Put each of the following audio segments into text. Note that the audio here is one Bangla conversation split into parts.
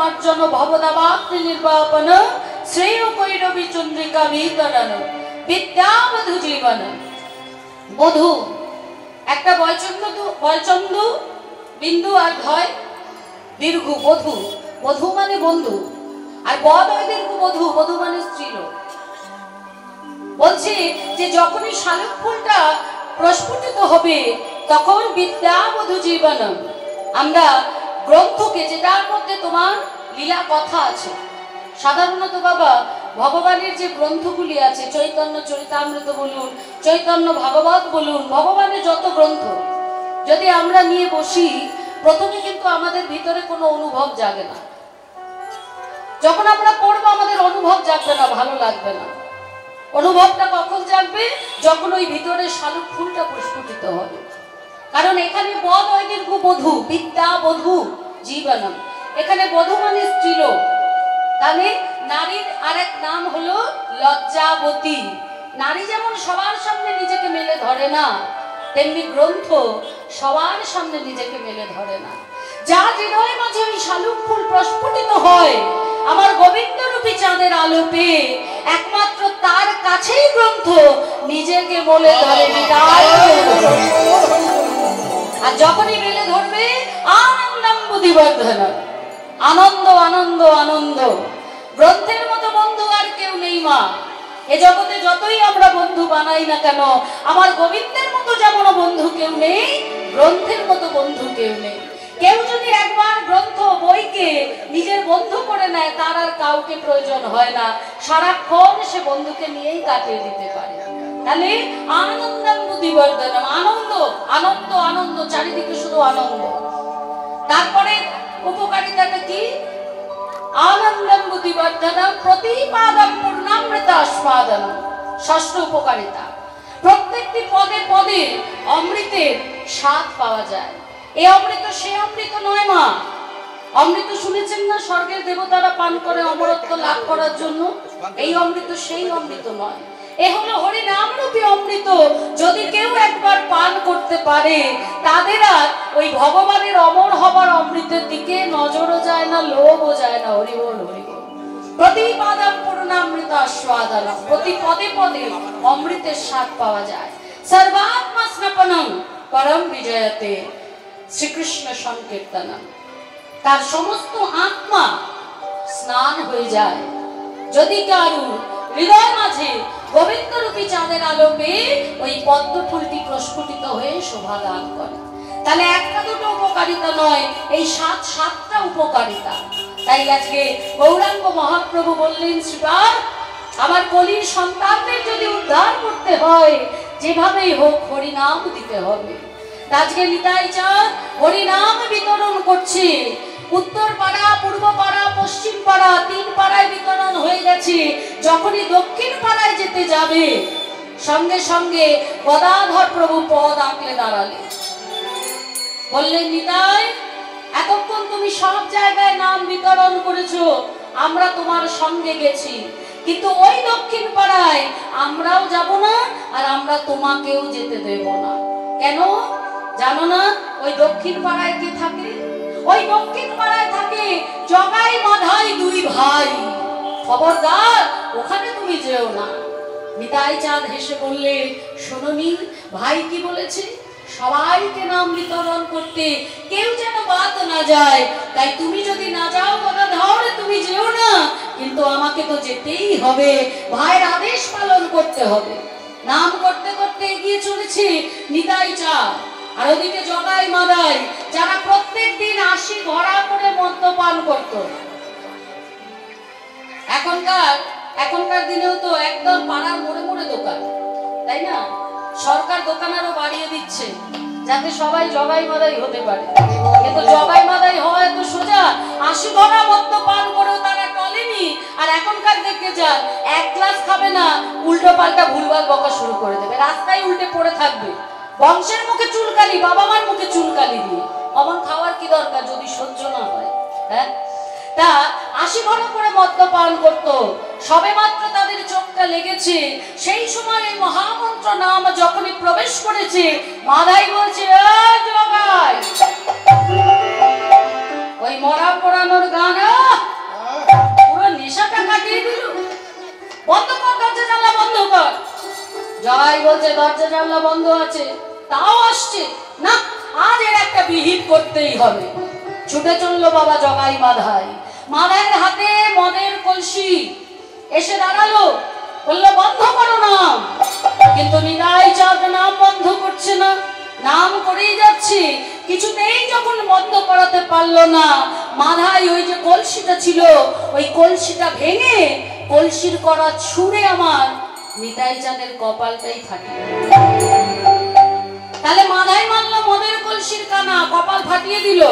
মার্জন ভবদাবাগ্নি নির্বাপন শ্রেয় কৈরবী চন্দ্রিকা বিতরণ বিদ্যা বধূ জীবন। বধূ একটা বয়চন্দ্র বিন্দু আর ভয় দীর্ঘ বধূ, বধূ মানে বন্ধু, আর বদ হয় দীর্ঘ বধূ, বধূ মানে স্ত্রীলোক। বলছি যে যখনই শালুক ফুলটা প্রস্ফুটিত হবে তখন বিদ্যা বধূ জীবন। আমরা গ্রন্থকে, যেটার মধ্যে তোমার লীলা কথা আছে, সাধারণত বাবা ভগবানের যে গ্রন্থগুলি আছে, চৈতন্য চরিতামৃত বলুন, চৈতন্য ভাগবত বলুন, ভগবানের যত গ্রন্থ যদি আমরা নিয়ে বসি, প্রথমে কিন্তু আমাদের ভিতরে কোনো অনুভব জাগে না। যখন আমরা পড়বো আমাদের অনুভব জাগবে না, ভালো লাগবে না। অনুভবটা কখন জাগবে? যখন ওই ভিতরে শালুক ফুলটা প্রস্ফুটিত হবে। কারণ এখানে বদ ঐদীর্ঘ বধূ, বিদ্যা বধূ জীবনম। এখানে বধূ মানে স্ত্রীলোক, তাহলে নারীর আরেক নাম হলো লজ্জাবতী। নারী যেমন সবার সামনে নিজেকে মেলে ধরে না, তেমনি গ্রন্থ সবার সামনে নিজেকে মেলে ধরে না। যার হৃদয় মাঝে ওই শালুক ফুল প্রস্ফুটিত হয় আমার গোবিন্দ রূপী চাঁদের আলো পেয়ে, একমাত্র তার কাছেই গ্রন্থ নিজেকে বলে ধরে। আর যখনই মেলে ধরবে আনন্দম বুদ্ধিবর্ধন, আনন্দ আনন্দ আনন্দ। গ্রন্থের মতো বন্ধু আর কেউ নেই মা। এ জগতে যতই আমরা বন্ধু বানাই না কেন, আমার গোবিন্দের মতো যেমন বন্ধু কেউ নেই, গ্রন্থের মতো বন্ধু কেউ নেই। কেউ যদি একবার গ্রন্থ বইকে নিজের বন্ধু করে নেয়, তার আর কাউকে প্রয়োজন হয় না, সারাক্ষণ সে বন্ধুকে নিয়েই কাটিয়ে দিতে পারে। তাহলে আনন্দম বুদ্ধিবর্ধনম, আনন্দ আনন্দ আনন্দ, চারিদিকে শুধু আনন্দ। তারপরে উপকারিতাটা কি? আনন্দম বুদ্ধিবর্ধনম প্রতিপাদম পূর্ণামৃত আস্বাদনম। ষষ্ঠ উপকারিতা, প্রত্যেকটি পদে পদে অমৃতের স্বাদ পাওয়া যায়। এই অমৃত সে অমৃত নয় মা। অমৃত শুনেছেন না, স্বর্গের দেবতারা পান করে অমরত্ব লাভ করার জন্য? এই অমৃত সেই অমৃত নয়, এ হলো হরিনাম রূপী অমৃত। যদি কেউ একবার পান করতে পারে, তাদের আর ওই ভগবানের অমর হবার অমৃতের দিকে নজরও যায় না, লোভও যায় না। হরি বল হরি বল। প্রতিপাদম পূর্ণামৃত আস্বাদনম, প্রতি পদে পদে অমৃতের স্বাদ পাওয়া যায়। সর্বাত্মা স্নাপনম পরম বিজয়তে শ্রীকৃষ্ণ সংকীর্তনম। তার সমস্ত আত্মা স্নান হয়ে যায় যদি কারু হৃদয় মাঝে গোবিন্দ রূপী চাঁদের আলো পেয়ে ওই পদ্ম ফুলটি প্রস্ফুটিত হয়ে শোভা দান করে। তাহলে একটা দুটো উপকারিতা নয়, এই সাতটা উপকারিতা। তাই আজকে গৌরাঙ্গ মহাপ্রভু বললেন, শ্রীপাদ আমার কলির সন্তানদের যদি উদ্ধার করতে হয়, যেভাবেই হোক হরিনাম দিতে হবে। আজকে নিতাই চাঁদ হরিনাম বিতরণ করছে। উত্তর পাড়া, পূর্ব পাড়া, পশ্চিম পাড়া, 3 পাড়ায় বিতরণ হয়ে গেছে। যখনই দক্ষিণ পাড়ায় যেতে যাবে, সঙ্গে সঙ্গে গদাধর প্রভু পদ আঁকলে দাঁড়ালে, বললেন, নিতাই এতক্ষণ তুমি সব জায়গায় নাম বিতরণ করেছো, আমরা তোমার সঙ্গে গেছি, কিন্তু ওই দক্ষিণ পাড়ায় আমরাও যাব না, আর আমরা তোমাকেও যেতে দেব না। কেন জানো না? ওই দক্ষিণ পাড়ায় কে থাকে? ওই দক্ষিণ পাড়ায় থাকে জগাই মাধাই 2 ভাই। খবরদার ওখানে তুমি যেও না। নিতাই চাঁদ হেসে বললেন, শোনোনি ভাই কি বলেছে? সবাইকে নাম বিতরণ করতে, কেউ যেন বাদ না যায়। তাই তুমি যদি না যাও গদাধর, তুমি যেও না, কিন্তু আমাকে তো যেতেই হবে। ভাইয়ের আদেশ পালন করতে হবে। নাম করতে করতে এগিয়ে চলেছে নিতাই চাঁদ। আর ওদিকে জগাই মাদাই, যারা প্রত্যেক দিন 80 ঘড়া করে মদ্যপান করত। এখনকার দিনেও তো একদম পাড়ার মোড়ে মোড়ে দোকান, তাই না? সরকার দোকান আরো বাড়িয়ে দিচ্ছে যাতে সবাই জগাই মাদাই হতে পারে। কিন্তু জগাই মাদাই হওয়া এত সোজা? 80 ঘড়া মদ্যপান করেও তারা টলেনি। আর এখনকার দেখে যান, 1 গ্লাস খাবে না, উল্টো পাল্টা ভুলভাল বকা শুরু করে দেবে, রাস্তায় উল্টে পড়ে থাকবে। বংশের মুখে চুলকালি, বাবা মার মুখে চুলকালি দিয়ে অমন খাওয়ার কি দরকার যদি সহ্য না হয়? হ্যাঁ, তা 80 ঘড়া করে মদ্যপান করত। সবে মাত্র তাদের চোখটা লেগেছে, সেই সময় এই মহামন্ত্র নাম যখনই প্রবেশ করেছে, মাদাই বলছে, জগাই ওই মরা পোড়ানোর গান বন্ধ কর। জগাই বলছে দরজা জানলা বন্ধ আছে, তাও আসছে না, আজ এর একটা বিহিত করতেই হবে। ছুটে চললো বাবা জগাই মাধাই। মাধাইয়ের হাতে মদের কলসি এসে দাঁড়ালো, বললো বন্ধ করো নাম। কিন্তু নিতাই চাঁদ নাম বন্ধ করছে না, নাম করেই যাচ্ছে। কিছুতেই যখন বন্ধ করাতে পারলো না, মাধাই ওই যে কলসিটা ছিল ওই কলসিটা ভেঙে কলসির করা ছুঁড়ে আমার নিতাই চাঁদের কপালটাই ফাটিয়ে। তাহলে মাধাই মানলো মদের কলসির কানা, কপাল ফাটিয়ে দিল।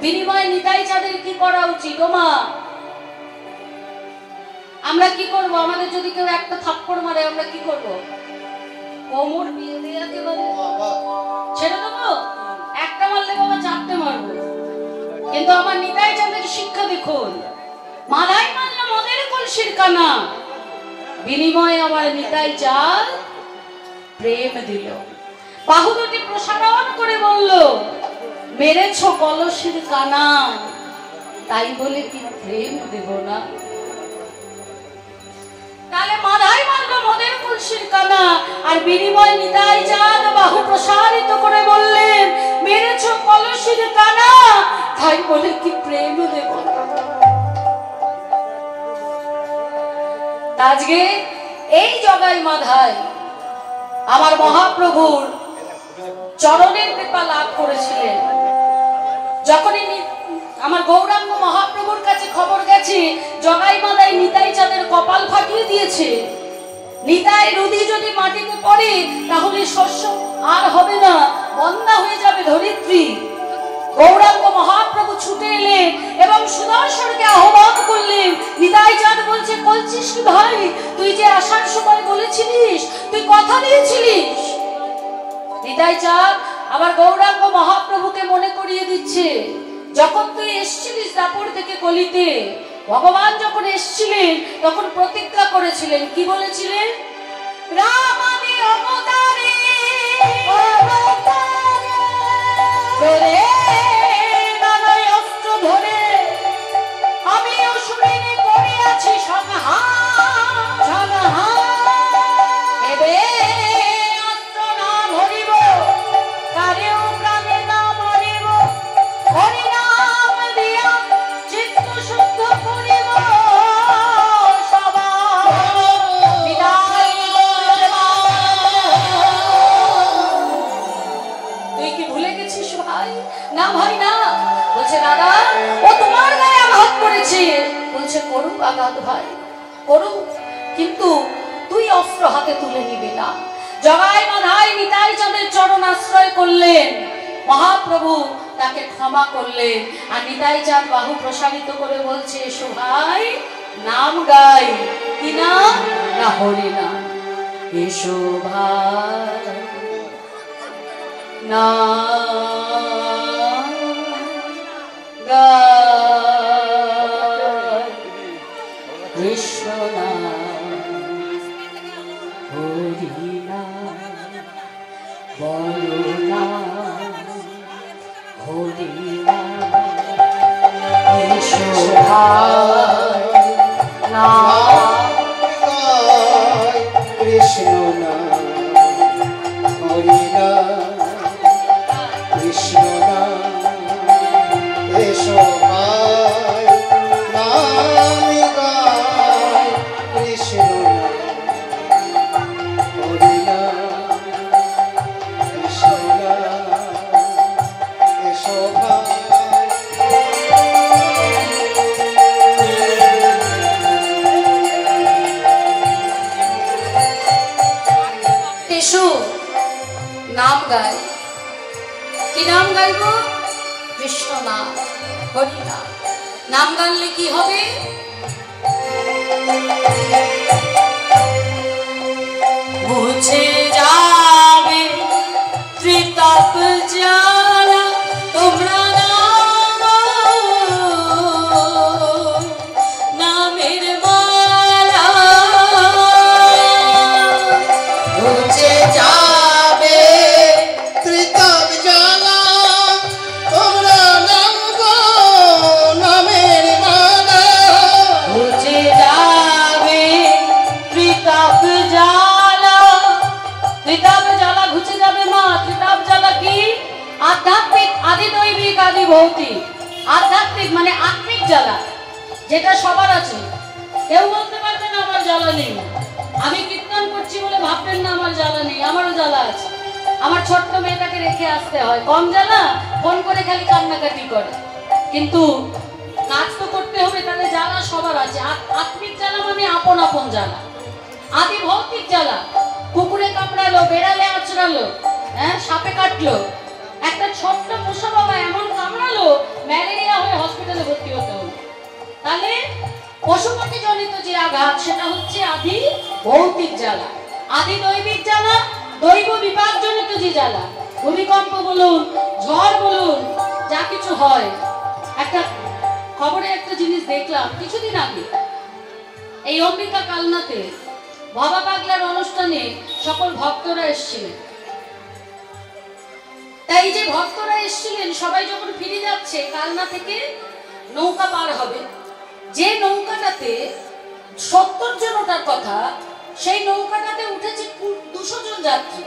বিনিময়ে নিতাই চাঁদের কি করা উচিত? ও মা, আমরা কি করব? আমাদের যদি কেউ একটা থাপ্পড় মারে আমরা কি করব? কোমর দিয়ে দিয়ে একেবারে ছেড়ে দেবো? একটা মারলে বাবা চারটে মারবো। কিন্তু আমার নিতাই চাঁদের শিক্ষা দেখুন, মাধাই মানলো মদের কলসির কানা, বিনিময়ে আমার নিতাই চাঁদ প্রেম দিল। বাহু দুটি প্রসারণ করে বলল, মেরেছ কলসির কানা, তাই বলে কি প্রেম দেব না? তাহলে মাধাই মানলো মদের কলসির কানা, আর বিনিময়ে নিতাই চাঁদ বাহু প্রসারিত করে বললেন, মেরেছ কলসির কানা, তাই বলে কি প্রেম দেব না? আজকে এই জগাই মাধাই আমার মহাপ্রভুর চরণের কৃপা লাভ করেছিলেন। যখনই আমার গৌরাঙ্গ মহাপ্রভুর কাছে খবর গেছে জগাই মাধাই নিতাই চাঁদের কপাল ফাটিয়ে দিয়েছে, নিতাই রুধি যদি মাটিতে পড়ে তাহলে শস্য আর হবে না, বন্যা হয়ে যাবে ধরিত্রী। গৌরাঙ্গ মহাপ্রভু ছুটে এলেন এবং সুদর্শনকে আহ্বান করলেন। নিতাই চাঁদ বলছে, বলছিস কি ভাই, তুই যে আসার সময় বলেছিলিস, তুই কথা দিয়েছিলিস। নিতাই চাঁদ আবার গৌরাঙ্গ মহাপ্রভুকে মনে করিয়ে দিচ্ছে, যখন তুই এসেছিলিস দাপুর থেকে কলিতে, ভগবান যখন এসেছিলেন তখন প্রতিজ্ঞা করেছিলেন, কি বলেছিলেন? রামাদি অবতারে ধরে নানাই অস্ত্র ধরে আমি অসুরিনী করিয়াছি সংহার, এবে অস্ত্র না ধরিব, কারেও প্রাণে না মরিব, হরিনাম দিয়া চিত্ত শুদ্ধ করিব সবার বিদায়। তুই কি ভুলে গেছিস ভাই? না ভাই না। বলছে দাদা, ও তোমার গায়ে আঘাত করেছে। বলছে করুক আঘাত ভাই, করুক, কিন্তু তুই অস্ত্র হাতে তুলে নিবি না। জগাই মাধাই নিতাই চাঁদের চরণ আশ্রয় করলেন, মহাপ্রভু তাকে ক্ষমা করলেন। আর নিতাই চাঁদ বাহু প্রসারিত করে বলছে, এসো ভাই নাম গাই। কি নাম? না হরি নাম। এসো ভাই নাম গাই, কৃষ্ণ নাম হরি নাম, বলো নাম হরি নাম। এসো ভাই নাম গাই, কৃষ্ণ নাম হরি নাম, কৃষ্ণ নাম। এসো ভাই নাম গাই, কৃষ্ণ নাম হরি নাম, কৃষ্ণ নাম। এসো ভাই এসো নাম গাই। কি নাম গাইব? কৃষ্ণ নাম হরি নাম। নাম গাইলে কি হবে? বুঝে যাবে ত্রিতাপ জ্বালা, তোমরা নামের মালা। বুঝে যাবে ত্রিতাপ জ্বালা, তোমরা নাম গো নামের মালা। বুঝে যাবে ত্রিতাপ জ্বালা, আধ্যাত্মিক আদি ভৌতিক। আধ্যাত্মিক মানে আত্মিক জ্বালা, যেটা সবার আছে। কেউ বলতে পারবে না আমার জ্বালা নেই। আমি কীর্তন করছি বলে ভাববেন না আমার জ্বালা নেই, আমারও জ্বালা আছে। আমার ছোট্ট মেয়েটাকে রেখে আসতে হয়, কম জ্বালা, ফোন করে খালি কান্নাকাটি করে। কিন্তু কাজ তো করতে হবে, তাহলে জ্বালা সবার আছে। আত্মিক জ্বালা মানে আপন আপন জ্বালা। আদি ভৌতিক জ্বালা, কুকুরে কামড়ালো, বেড়ালে আঁচড়ালো, হ্যাঁ সাপে কাটলো, একটা ছোট্ট পোষা বাবা এমন কামড়ালো ম্যালেরিয়া হয়ে হসপিটালে ভর্তি হতে হলো। তাহলে পশুপতি জনিত যে আঘাত, সেটা হচ্ছে আদি ভৌতিক জ্বালা। আদি দৈবিক জ্বালা, দৈব বিপাক জনিত যে জ্বালা, ভূমিকম্প বলুন, ঝড় বলুন, যা কিছু হয়। একটা খবরে একটা জিনিস দেখলাম কিছুদিন আগে, এই অম্বিকা কালনাতে বাবা পাগলার অনুষ্ঠানে সকল ভক্তরা এসেছিলেন। তাই যে ভক্তরা এসেছিলেন, সবাই যখন ফিরে যাচ্ছে কালনা থেকে নৌকা পার হবে, যে নৌকাটাতে 70 জন ওঠার কথা, সেই নৌকাটাতে উঠেছে 200 জন যাত্রী।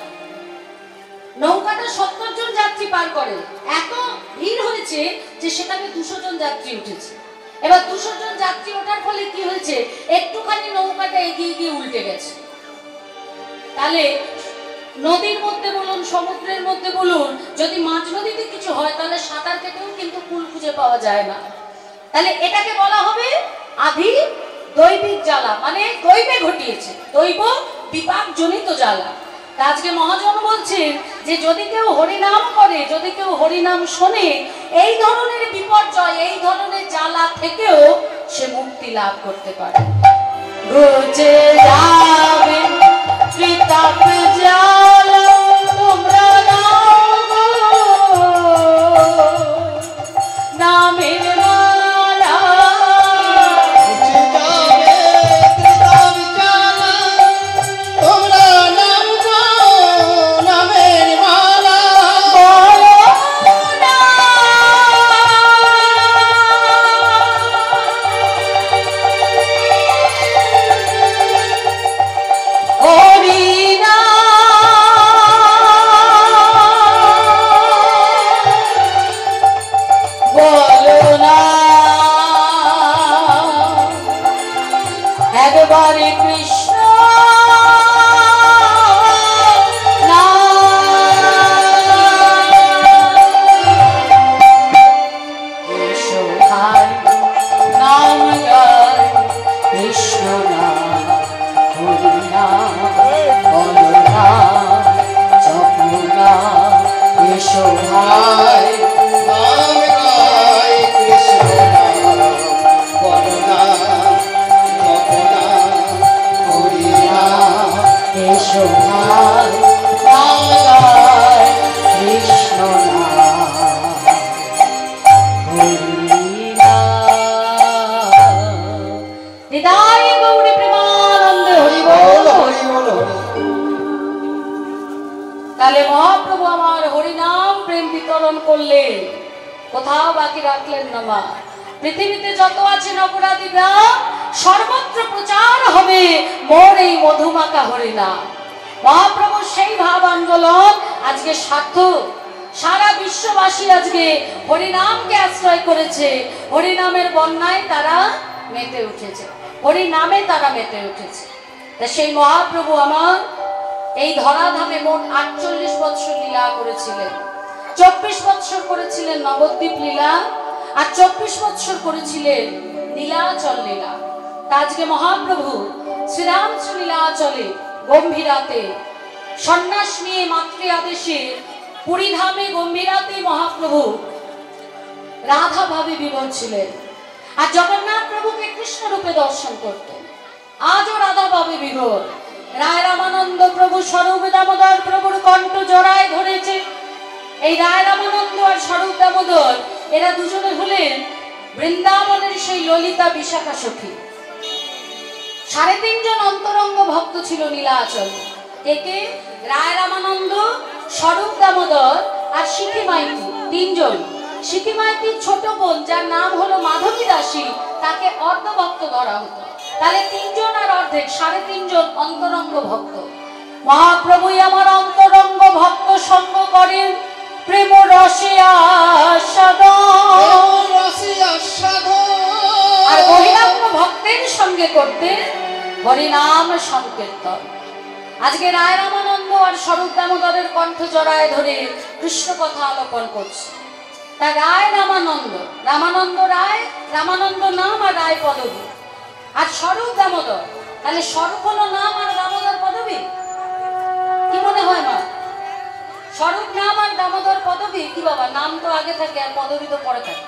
নৌকাটা 70 জন যাত্রী পার করে, এত ভিড় হয়েছে যে সেখানে 200 জন যাত্রী উঠেছে। এবার 200 জন যাত্রী ওঠার ফলে কি হয়েছে, একটুখানি নৌকাটা এগিয়ে গিয়ে উল্টে গেছে। তাহলে নদীর মধ্যে বলুন, সমুদ্রের মধ্যে বলুন, যদি মাঝ নদীতে কিছু হয় তাহলে সাঁতার কেটেও কিন্তু কুল খুঁজে পাওয়া যায় না। তাহলে এটাকে বলা হবে আদি দৈবিক জ্বালা, মানে দৈবে ঘটিয়েছে, দৈব বিপাক জনিত জ্বালা। আজকে মহাজন বলছেন যে যদি কেউ হরিনাম করে, যদি কেউ হরিনাম শোনে, এই ধরনের বিপর্যয়, এই ধরনের জ্বালা থেকেও সে মুক্তি লাভ করতে পারে। ঘুচে যাবে ত্রিতাপ জ্বালা, তোমরা নাও গো নামের মালা। ঘুচে যাবে ত্রিতাপ জ্বালা, তোমরা নাও গো নামের মালা। বলো না একবারে কৃষ্ণ এসো ভাই নাম গাই, কৃষ্ণ নাম হরি নাম বলো না জপো না। এসো ভাই নাম গাই, কৃষ্ণ নাম বলো না, জপো না, হরি নাম। এসো ভাই নাম গাই, কৃষ্ণ নাম হরি নাম। হৃদয় গৌরী প্রেমানন্দে হরি বল হরি বল। তাহলে মহাপ্রভু আমার হরিনাম প্রেম বিতরণ করলেন, কোথাও বাকি রাখলেন না। মা পৃথিবীতে যত আছে অপরাধীরা, সর্বত্র প্রচার হবে মোর এই মধুমাকা হরিনাম। মহাপ্রভুর সেই ভাব আন্দোলন আজকে সার্থক। সারা বিশ্ববাসী আজকে হরিনামকে আশ্রয় করেছে, হরিনামের বন্যায় তারা মেতে উঠেছে, হরিনামে তারা মেতে উঠেছে। তা সেই মহাপ্রভু আমার এই ধরাধামে মোট 48 বৎসর লীলা করেছিলেন। 24 বৎসর করেছিলেন নবদ্বীপ লীলা, আর 24 বৎসর করেছিলেন নীলাচল লীলা। তা আজকে মহাপ্রভু শ্রীরামচন্দ্র লীলাচলে গম্ভীরাতে সন্ন্যাস নিয়ে মাতৃ আদেশে পুরীধামে গম্ভীরাতে মহাপ্রভু রাধা ভাবে বিভোর ছিলেন, আর জগন্নাথ প্রভুকে কৃষ্ণ রূপে দর্শন করতেন। আজও রাধা ভাবে বিভোর। রায় রামানন্দ প্রভু স্বরূপ দামোদর প্রভুর কণ্ঠ জড়ায় ধরেছে। এই রায় রামানন্দ আর স্বরূপ দামোদর, এরা দুজনে হলেন বৃন্দাবনের সেই ললিতা বিশাখা সখী। 3.5 জন অন্তরঙ্গ ভক্ত ছিল নীলাচল। একে রায় রামানন্দ, স্বরূপ দামোদর আর সিকি মাইতি, 3 জন। সিকি মাইতির ছোট বোন, যার নাম হলো মাধবী দাসী, তাকে অর্ধভক্ত ধরা হতো। তাহলে 3 জন আর অর্ধেক, 3.5 জন অন্তরঙ্গ ভক্ত। মহাপ্রভুই আমার অন্তরঙ্গ ভক্ত সঙ্গ করেন, প্রেম রসে আস্বাদন, আর বহিরাগ্ন ভক্তের সঙ্গে করতে হরিনাম সংকীর্তন। আজকে রায় রামানন্দ আর স্বরূপ দামোদরের কণ্ঠ জড়ায় ধরে কৃষ্ণ কথা আলোপন করছে। তা রায় রামানন্দ, রামানন্দ রায়, রামানন্দ নাম আর রায় পদবী, আর স্বরূপ দামোদর, তাহলে স্বরূপ হলো নাম আর দামোদর পদবী? কি মনে হয় মা? স্বরূপ নাম আর দামোদর পদবী কি বাবা? নাম তো আগে থাকে আর পদবী তো পরে থাকে,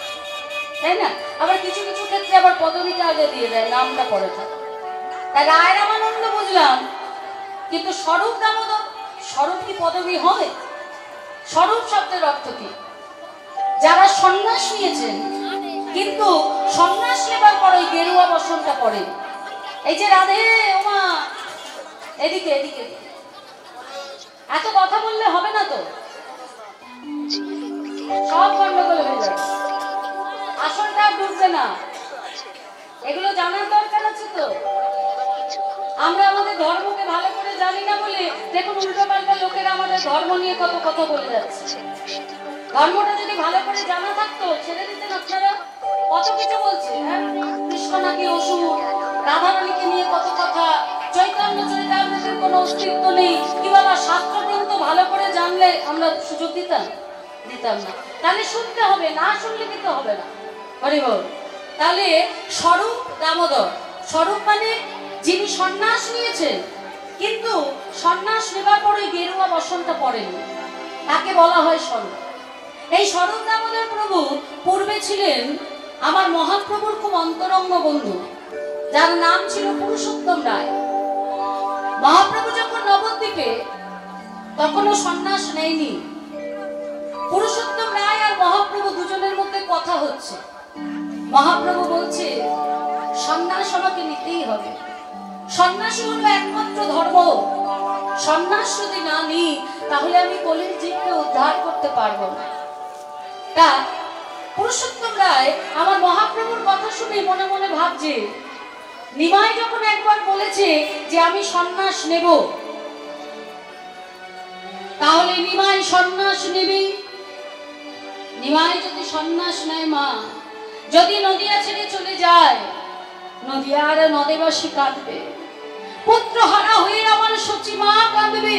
তাই না? আবার কিছু কিছু ক্ষেত্রে আবার পদবীটা আগে দিয়ে দেয়, নামটা পরে থাকে। তাই রায় রামানন্দ বুঝলাম, কিন্তু স্বরূপ দামোদর, স্বরূপ কি পদবী হয়? স্বরূপ শব্দের অর্থ কি? যারা সন্ন্যাস নিয়েছেন কিন্তু সন্ন্যাস নেবার পর ওই গেরুয়া বসনটা পরে, এই যে রাধে ওমা এদিকে এদিকে, এত কথা বললে হবে না তো, সব গন্ডগোল হয়ে যাবে, আসলটা আর ডুববে না। এগুলো জানার দরকার আছে তো। আমরা আমাদের ধর্মকে ভালো করে জানি না বলে দেখুন উল্টোপাল্টা লোকেরা আমাদের ধর্ম নিয়ে কত কথা বলে যাচ্ছে। ধর্মটা যদি ভালো করে জানা থাকতো ছেড়ে দিতেন আপনারা। কত কিছু বলছে, হ্যাঁ, কৃষ্ণ নাকি অসুর, রাধারানীকে নিয়ে কত কথা, চৈতন্য চরিতামৃতের কোনো অস্তিত্ব নেই, কি বাবা শাস্ত্রগ্রন্থ ভালো করে জানলে আমরা সুযোগ দিতাম না। তাহলে শুনতে হবে, না শুনলে কিন্তু হবে না। হরি বল। তাহলে স্বরূপ দামোদর, স্বরূপ মানে যিনি সন্ন্যাস নিয়েছেন কিন্তু সন্ন্যাস নেবার পরে গেরুয়া বসনটা পড়েনি, তাকে বলা হয় স্বরূপ। এই স্বরূপ দামোদর প্রভু পূর্বে ছিলেন আমার মহাপ্রভুর খুব অন্তরঙ্গ বন্ধু, যার নাম ছিল পুরুষোত্তম রায়। মহাপ্রভু যখন নবদ্বীপে, তখনও সন্ন্যাস নেয়নি। পুরুষোত্তম রায় আর মহাপ্রভু দুজনের মধ্যে কথা হচ্ছে। মহাপ্রভু বলছে সন্ন্যাস আমাকে নিতেই হবে, সন্ন্যাসী হলো একমাত্র ধর্ম, সন্ন্যাস যদি না নিই তাহলে আমি কলির জীবকে উদ্ধার করতে পারবো না। তা পুরুষোত্তম রায় আমার মহাপ্রভুর কথা শুনে মনে মনে ভাবছে, নিমাই যখন একবার বলেছে যে আমি সন্ন্যাস নেব, তাহলে নিমাই সন্ন্যাস নেবে। নিমাই যদি সন্ন্যাস নেয়, মা যদি নদিয়া ছেড়ে চলে যায়, নদিয়ার নদেবাসী কাঁদবে, পুত্র হারা হয়ে আমার সচী মা কাঁদবে,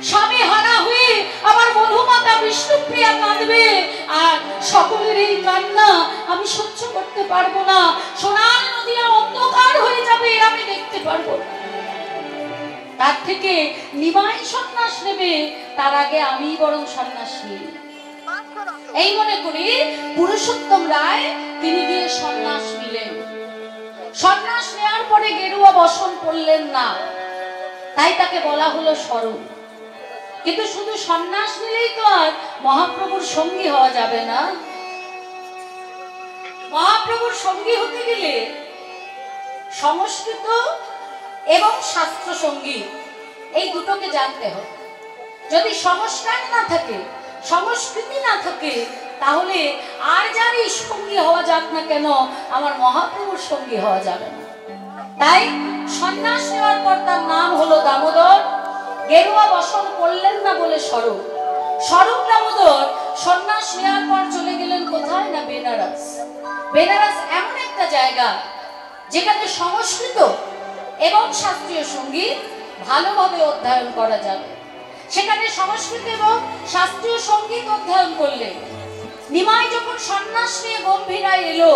স্বামী হারা হয়ে আমার মধুমাতা বিষ্ণুপ্রিয়া কাঁদবে, আর সকলের এই কান্না আমি সহ্য করতে পারবো না। সোনার নদিয়া অন্ধকার হয়ে যাবে, আমি দেখতে পারবো না। তার থেকে নিমাই সন্ন্যাস নেবে, তার আগে আমি বরং সন্ন্যাস নিই। এই মনে করি পুরুষোত্তম রায় তিনি গিয়ে সন্ন্যাস নিলেন। সন্ন্যাস নেওয়ার পরে গেরুয়া বসন পড়লেন না, তাই তাকে বলা হলো স্বরূপ। কিন্তু শুধু সন্ন্যাস নিলেই তো আর মহাপ্রভুর সঙ্গী হওয়া যাবে না। মহাপ্রভুর সঙ্গী হতে গেলে সংস্কৃত এবং শাস্ত্র সঙ্গীত এই দুটোকে জানতে হবে। যদি সংস্কার না থাকে, সংস্কৃতি না থাকে, তাহলে আর যারই সঙ্গী হওয়া যাক না কেন আমার মহাপ্রভুর সঙ্গী হওয়া যাবে না। তাই সন্ন্যাস নেওয়ার পর তার নাম হলো দামোদর, গেরুয়া বসন করলেন না বলে স্বরূপ। স্বরূপ দামোদর সন্ন্যাস নেওয়ার পর চলে গেলেন কোথায় না বেনারস। বেনারস এমন একটা জায়গা যেখানে সংস্কৃত এবং শাস্ত্রীয় সঙ্গীত ভালোভাবে অধ্যয়ন করা যাবে। সেখানে সংস্কৃত এবং শাস্ত্রীয় সঙ্গীত অধ্যয়ন করলেন। নিমাই যখন সন্ন্যাস নিয়ে গম্ভীরায় এলো,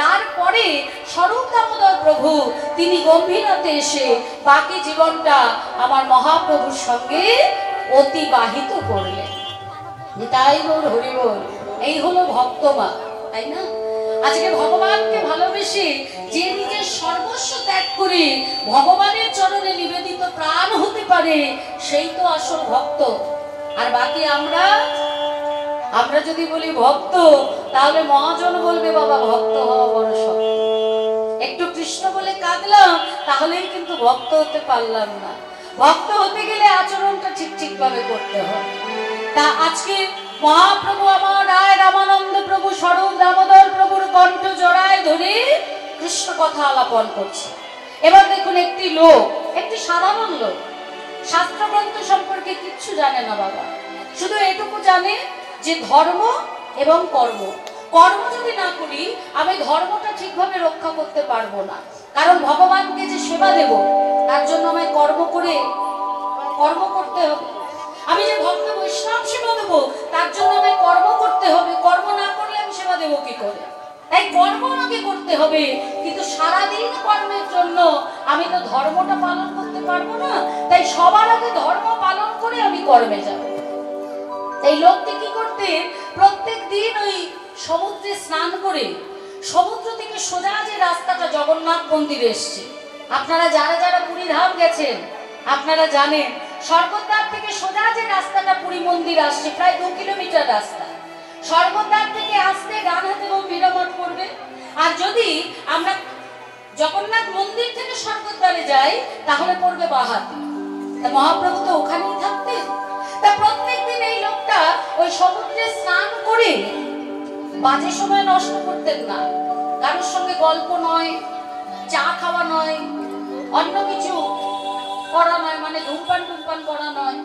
তারপরে স্বরূপ দামোদর প্রভু তিনি গম্ভীরাতে এসে বাকি জীবনটা আমার মহাপ্রভুর সঙ্গে অতিবাহিত করলেন। তাই গৌর হরি বল। এই হলো ভক্তমা, তাই না? আজকে ভগবানকে ভালোবেসে যে নিজের সর্বস্ব ত্যাগ করে ভগবানের চরণে নিবেদিত প্রাণ হতে পারে, সেই তো আসল ভক্ত। আর বাকি আমরা যদি বলি ভক্ত, তাহলে মহাজন বলবে বাবা ভক্ত হওয়া বড় শক্ত। একটু কৃষ্ণ বলে কাঁদলাম, তাহলেই কিন্তু ভক্ত হতে পারলাম না। ভক্ত হতে গেলে আচরণটা ঠিক ভাবে করতে হয়। তা আজকে মহাপ্রভু আমার রায় রামানন্দ প্রভু স্বরূপ দামোদর প্রভুর কণ্ঠ জড়ায় ধরে কৃষ্ণ কথা আলাপন করছে। এবার দেখুন, একটি লোক, একটি সাধারণ লোক, শাস্ত্রগ্রন্থ সম্পর্কে কিচ্ছু জানে না বাবা, শুধু এটুকু জানে যে ধর্ম এবং কর্ম, কর্ম যদি না করি আমি ধর্মটা ঠিকভাবে রক্ষা করতে পারবো না। কারণ ভগবানকে যে সেবা দেব তার জন্য আমায় কর্ম করতে হবে। আমি যে ভক্ত বৈষ্ণব সেবা দেবো তার জন্য আমায় কর্ম করতে হবে। কর্ম না করলে আমি সেবা দেবো কি করে? তাই কর্ম আমাকে করতে হবে, কিন্তু সারাদিন কর্মের জন্য আমি তো ধর্মটা পালন করতে পারবো না। তাই সবার আগে ধর্ম পালন করে আমি কর্মে যাব। এই লোকটি কি করতে প্রত্যেক দিন ওই সমুদ্রে স্নান করে সমুদ্র থেকে সোজা যে রাস্তাটা জগন্নাথ মন্দিরে এসছে, আপনারা যারা যারা পুরী ধাম গেছেন আপনারা জানেন স্বর্গদ্বার থেকে সোজা যে রাস্তাটা পুরী মন্দির আসছে প্রায় 2 কিলোমিটার রাস্তা। স্বর্গদ্বার থেকে আসতে ডান হাতে গম্ভীরা মঠ পড়বে, আর যদি আমরা জগন্নাথ মন্দির থেকে স্বর্গদ্বারে যাই তাহলে পড়বে বাঁ হাতে। তা মহাপ্রভু তো ওখানেই থাকতেন। তা প্রত্যেকদিন এই লোকটা ওই সমুদ্রে স্নান করে বাজে সময় নষ্ট করতেন না। কারোর সঙ্গে গল্প নয়, চা খাওয়া নয়, অন্য কিছু করা নয়, মানে ধূমপান করা নয়।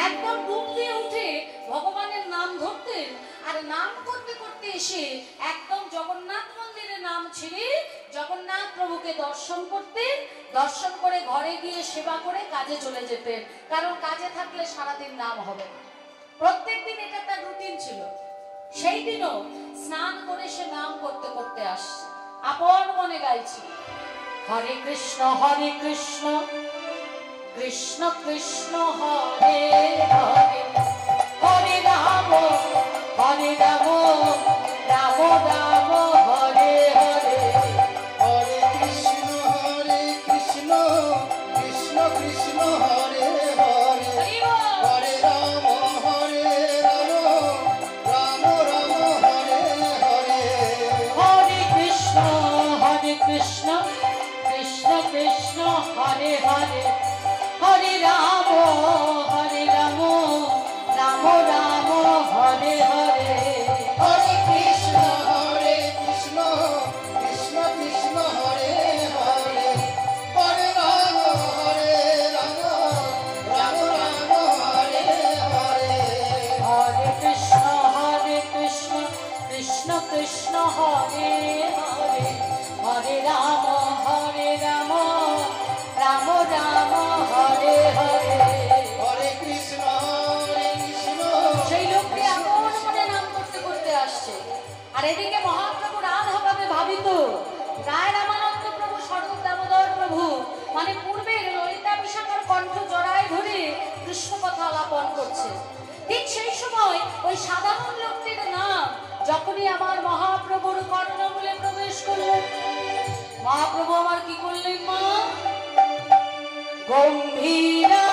একদম ডুব দিয়ে উঠে ভগবানের নাম ধরতেন, আর নাম করতে করতে এসে একদম জগন্নাথ মন্দিরে নাম ছেড়ে জগন্নাথ প্রভুকে দর্শন করতেন। দর্শন করে ঘরে গিয়ে সেবা করে কাজে চলে যেতেন, কারণ কাজে থাকলে সারাদিন নাম হবে না। প্রত্যেকদিন এটা তার রুটিন ছিল। সেই দিনও স্নান করে সে নাম করতে করতে আসছে, আপন মনে গাইছে হরে কৃষ্ণ কৃষ্ণ কৃষ্ণ হরে হরে, হরে রাম রাম রাম হরে হরে, হরে কৃষ্ণ কৃষ্ণ কৃষ্ণ হরে হরে, হরে রাম রাম রাম হরে হরে, হরে কৃষ্ণ কৃষ্ণ কৃষ্ণ হরে হরে, হরে রাম রাম রাম হরে হরে, হরে কৃষ্ণ কৃষ্ণ কৃষ্ণ হরে হরে, হরে রাম রাম রাম হরে হরে, হরে কৃষ্ণ কৃষ্ণ কৃষ্ণ হরে হরে, হরে রাম রাম রাম হরে হরে, হরে কৃষ্ণ কৃষ্ণ। সেই লোকটি এমন মনে নাম করতে করতে আসছে, আর এদিকে মহাপ্রভু রাধা ভাবে ভাবিত রায় রামানন্দ প্রভু স্বরূপ দামোদর প্রভু, মানে পূর্বের ললিতা বিশাখার কণ্ঠ জড়ায় ধরে কৃষ্ণ কথা আলাপন করছে। ঠিক সেই সময় ওই সাধারণ লোকটির নাম যখনই আমার মহাপ্রভুর কর্ণমূলে প্রবেশ করলেন, মহাপ্রভু আমার কি করলেন মা? গম্ভীরা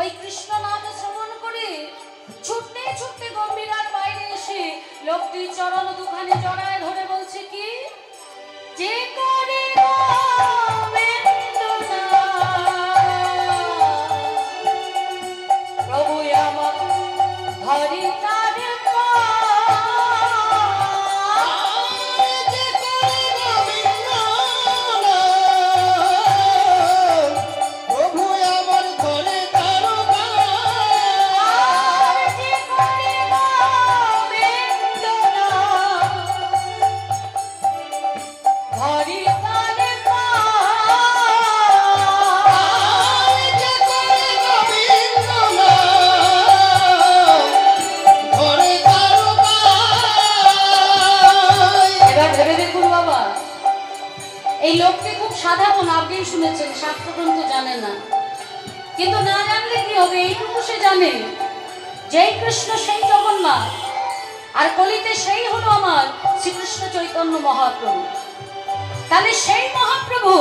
ওই কৃষ্ণ নাম শ্রবণ করে ছুটতে ছুটতে গম্ভীরার বাইরে এসে লোকটি চরণ দুখানে জড়ায় ধরে বলছে কি, যে করে প্রভু আমার হরি হরি এই লোকটি খুব সাধারণ, আপনি শুনেছেন, শাস্ত্রগ্রন্থ জানে না। কিন্তু না জানলে কি হবে, এইটুকু সে জানে, যেই কৃষ্ণ সেই জগন্নাথ, আর কলিতে সেই হলো আমার শ্রীকৃষ্ণ চৈতন্য মহাপ্রভু। তাহলে সেই মহাপ্রভু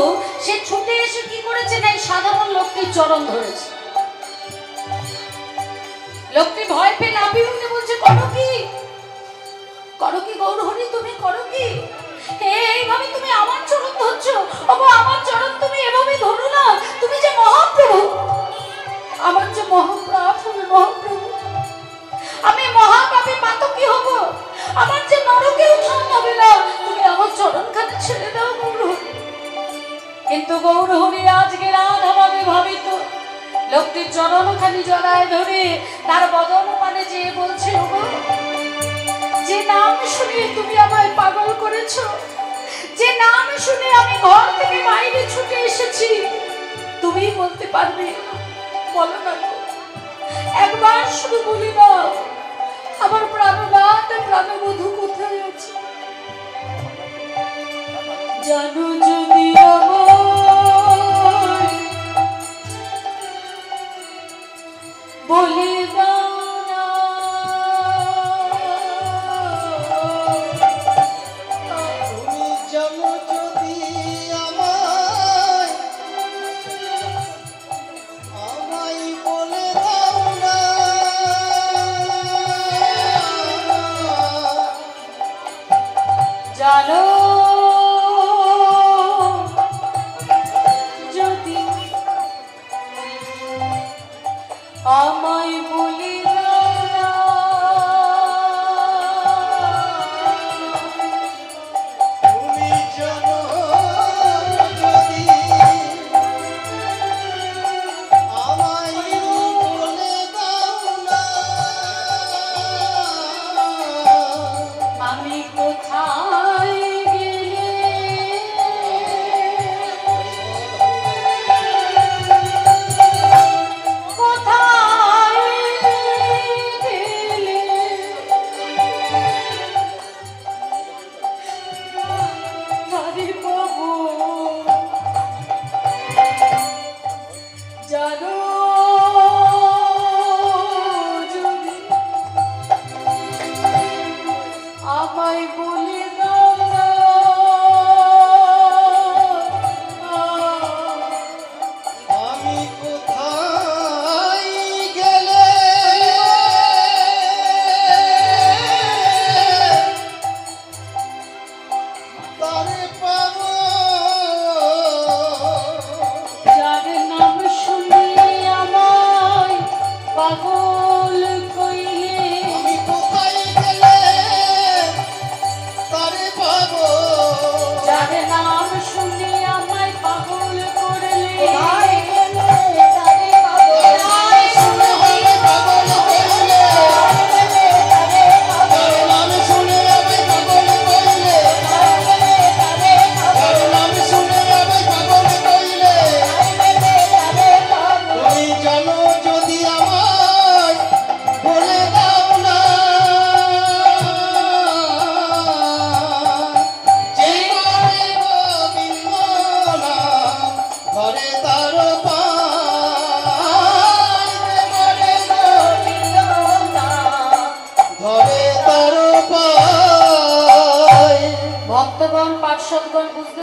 সে ছুটে এসে কি করেছেন, এই সাধারণ লোকটির চরণ ধরেছে। লোকটি ভয় পেয়ে লাফিয়ে উঠে বলছে, করো কি, করো কি গৌরহরি, তুমি করো কি? এইভাবে তুমি আমার চরণ ধরছো? ওগো আমার চরণ তুমি এভাবে ধরো না, তুমি যে মহাপ্রভু, আমার যে মহাপ্রাপ হবে মহাপ্রভু, আমি মহাপাপে পাতকী হব, আমার যে নরকেও স্থান হবে না, তুমি আমার চরণখানি ছেড়ে দাও গৌরহরি। কিন্তু গৌরহরি আজকে রাধা ভাবে ভাবিত লোকটির চরণখানি জড়ায় ধরে তার বদন পানে যেয়ে বলছে, ওগো যে নাম শুনে তুমি আমায় পাগল করেছো, যে নাম শুনে আমি ঘর থেকে বাইরে ছুটে এসেছি, তুমি বলতে পারবে? বলো না, একবার শুধু বলি না, আমার প্রাণনাথ প্রাণবধূ কোথায় আছে? জানো যদি আমায় বলে দাও না, তুমি জানো যদি আমায় বলে দাও না, জানো যদি আমায় বলে দাও না, তুমি জানো যদি আমায় বলে দাও না, আমি কোথায় গেলে কোথায় গেলে তারে পাবো? জানো যদি আমায় বলে দাও না, আমি কোথায় গেলে তারে পাবো? যার নাম শুনে আমায় পাগল কইলে, আমি কোথায় গেলে তারে পাবো? যার নাম শুনে আমায় পাগল করলে, কোথায় গেলে তারে পাবো? নাম শুনে হবে পাগল করলে, তার নাম শুনে হবে পাগল করলে, তার নাম শুনে হবে পাগল করলে। তুমি জানো যদি আমায় বলে দাও না, যে করে গোবিন্দ নাম ধরে তার পায়, যে করে গোবিন্দ নাম ধরে তার পায়। ভক্তগণ পার্শ্বদগণ বুঝতে